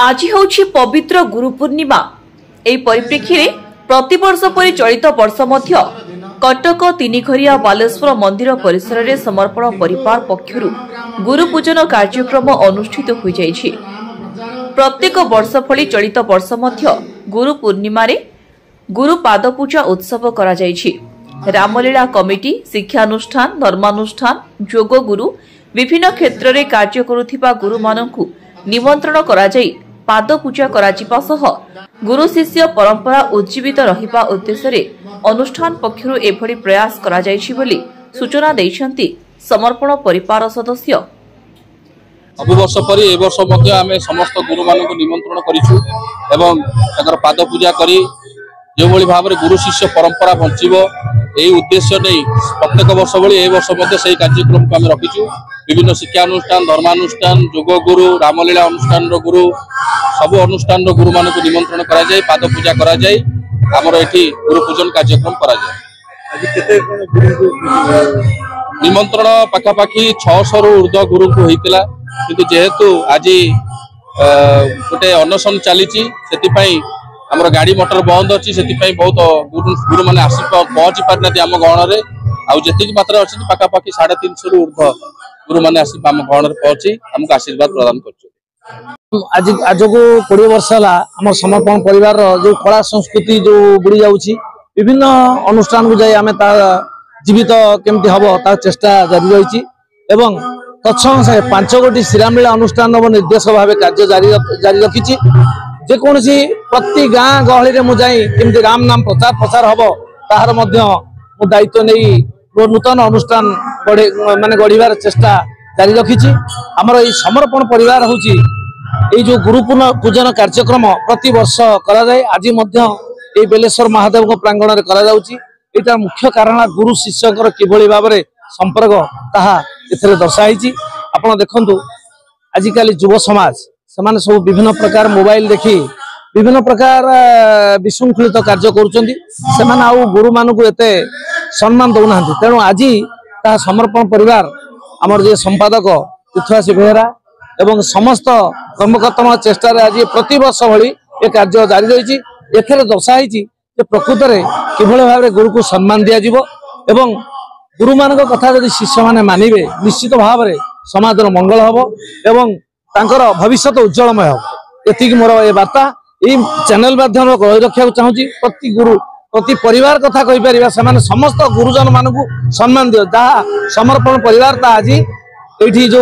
आज होछि पवित्र गुरु पूर्णिमा। एही परिप्रेक्षी रे प्रतिवर्ष परि चलित वर्ष मध्य कटक तीनिघरिया बालेश्वर मंदिर परिसर रे समर्पण परिवार पक्षरु गुरु पूजन कार्यक्रम अनुष्ठित होई जाइछि। प्रत्येक वर्ष भली चलित वर्ष मध्य गुरु पूर्णिमा रे गुरु पाद पूजा उत्सव करा जाइछि। रामलीला कमिटी, शिक्षानुष्ठान, धर्मानुष्ठान, जोग गुरु विभिन्न क्षेत्र रे कार्य करुथिबा गुरु माननकु निमंत्रण करा जाई पाद पूजा कराजिबा सह गुरु शिष्य परंपरा उज्जीवित रहिबा उद्देश्य रे अनुष्ठान पक्षरु एभली प्रयास करा जाइछि बोली सूचना दैछन्ति समर्पण परिवार सदस्य। अबु वर्ष परि ए वर्ष मध्ये आमे समस्त गुरु माननकु निमंत्रण करिछु एवं ताकर पाद पूजा करी जो भली भाबरे गुरु शिष्य परंपरा बंचिबो एही उद्देश्य नै प्रत्येक वर्ष भली ए वर्ष मध्ये सेही कार्यक्रम को आमे रखिछु। विभिन्न शिक्षानुष्ठान, धर्मानुष्ठान, जोग गुरु, रामलीला अनुष्ठान रो गुरु सब अनुष्ठान रो गुरु माननकु निमंत्रण करा जाय, पाद पूजा करा जाय, हमर एठी गुरु पूजन कार्यक्रम करा जाय। आज केते गुरु निमंत्रण पाखा पाखी 600 रु ऊर्ध्व गुरु को होइतिला, किंतु जेहेतु आज गोटे अनशन चलीची सेति पई हमर गाड़ी मोटर बंद अछि, सेति पई बहुत गुरु माने आसी पहुंची पारना आम गहण रे आ जेतिक मात्रा अछि पाखा पाखी 350 रु ऊर्ध्व गुरु माने आसी आम गहण रे पहुंची हमको आशीर्वाद प्रदान करछु। आज को 20 वर्ष है आम समर्पण परिवार जो कला संस्कृति जो बुड़ी जाऊँगी विभिन्न अनुष्ठान को जाए आम जीवित केमती हम तार चेष्टा जारी रही एवं तत्संगे 5 गोटी श्रीरामलीला अनुष्ठान निर्देशक भाव कार्य जारी रखी जेकोसी प्रति गाँ गहली में मुझे केमती राम नाम प्रचार प्रसार हम तार मु दायित्व नहीं नूतन अनुष्ठान माने गढ़ार चेष्टा जारी रखी। आमर ये समर्पण परिवार हूँ ये जो गुरु पूजन कार्यक्रम प्रति वर्ष करा जाए। आज ये बेलेश्वर महादेव प्रांगण में करा जाउची। एटा मुख्य कारण गुरु शिष्य किभली भाव में संपर्क ताहा एथरे दर्शाई। आपण देखंतु आजिकाली युव समाज से सब विभिन्न प्रकार मोबाइल देखी विभिन्न प्रकार विशृंखलित कार्य कर गुरु मान को एते सम्मान दौना। तेणु आज ता समर्पण परिवार आमर जे संपादक तीर्थवासी बेहरा एवं समस्त कर्मकर्ता चेष्टा आज प्रति वर्ष भली ये कार्य जारी रही। एथरे दर्शाई प्रकृत में किभली भाव में गुरु को सम्मान दि एवं गुरु मान कथा जदि शिष्य मैंने मानिबे निश्चित भाव में समाज मंगल हम एवं तांकर भविष्य उज्जवलमय हम। एतिक मोर ए वार्ता ये चैनल माध्यम रखा चाहूँगी। प्रति गुरु प्रति परिवार कथा कही पार से समस्त गुरुजन मान को सम्मान दियो जहाँ समर्पण परिवार ता आज ये जो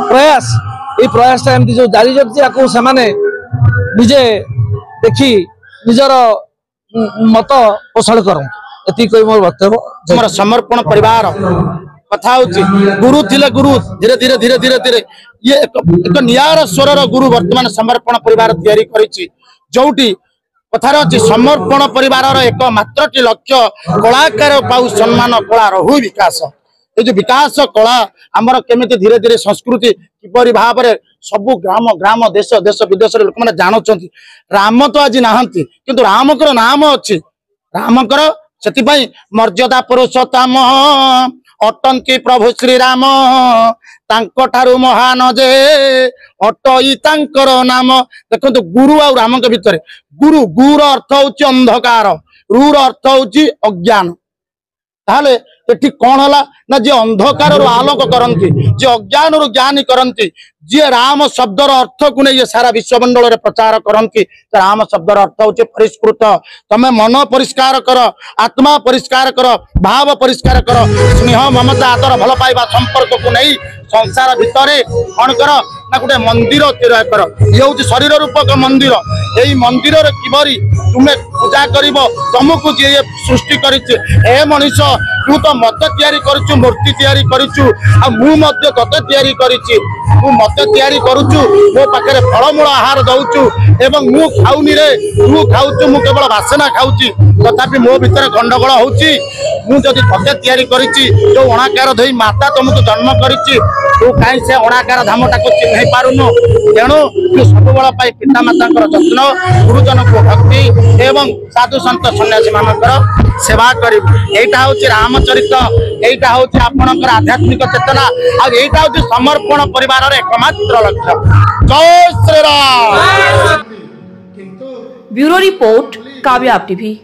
प्रयास ये प्रयासटा एमती जो जारी रखी से निजे देखी निजर मत पोषण करती मोर वक्तव्य। समर्पण परिवार कथा गुरु थिले गुरु धीरे धीरे धीरे धीरे धीरे ये एक नियार स्वर गुरु वर्तमान समर्पण परिवार तैयारी करिछि। जोटी कथार अच्छी समर्पण परिवार एक मात्र लक्ष्य कलाकार पाऊ सम्मान कला रहु विकास। ये जो विकास कला आमर केमिति धीरे धीरे संस्कृति किपरि भाव में सबु ग्राम ग्राम देश देश विदेश लोक मैंने जानुंट राम तो आज नहांती किंतु रामकर नाम अच्छी रामकर से मर्यादा पुरुषोत्तम अटंकी प्रभु श्री राम तांको महान जे अटई तांकर नाम। देखो गुरु आ राम के भितर गुरु गुर अर्थ हूँ अंधकार रूर अर्थ हूँ अज्ञान। ताहले एठी कौन हला ना जे अंधकार आलोक करती जे अज्ञान ज्ञानी करती जे राम शब्दर अर्थ को नहीं सारा विश्वमंडल रे प्रचार करती राम शब्दर अर्थ हूँ परिष्कृत। तमे मन परिष्कार कर, आत्मा परिष्कार कर, भाव परिष्कार कर, स्नेह ममता आदर भल पाइबा संपर्क को नहीं संसार भितर कौन कर ना गोटे मंदिर तैयार कर। ये हूँ शरीर रूपक मंदिर। यही मंदिर किबरी तुम्हें पूजा कर तुमको जी सृष्टि कर मनीष तू तो मत तैयारी करूँ मूर्ति तैयारी करूँ मुझे तते तैयारी करी मत तैयारी करुचु मो पाखे फलमूल आहार दौचु एवं मु खाऊनी रे तू खाऊचु मु केवल बासना खाऊची तथापि मो भीतर गंडगोल होउची। मु जदि तते तैयारी करिची जो अणाकार धई माता तुमको जन्म करिची तू काई से अणाकार धामटा को चिन्ह पारुनु। तेणु तू सब बळ पाई पिता मातांकर जत्न गुरुजन को भक्ति एवं साधु संत सन्यासी मानकर सेवा करिबु। एटा होची रामचरित्र, एटा होची आपनकर आध्यात्मिक चेतना आ एटा होची समर्पण परिवार एकमात्र लक्ष्य। जय Shri Ram. Bureau report Kavya TV.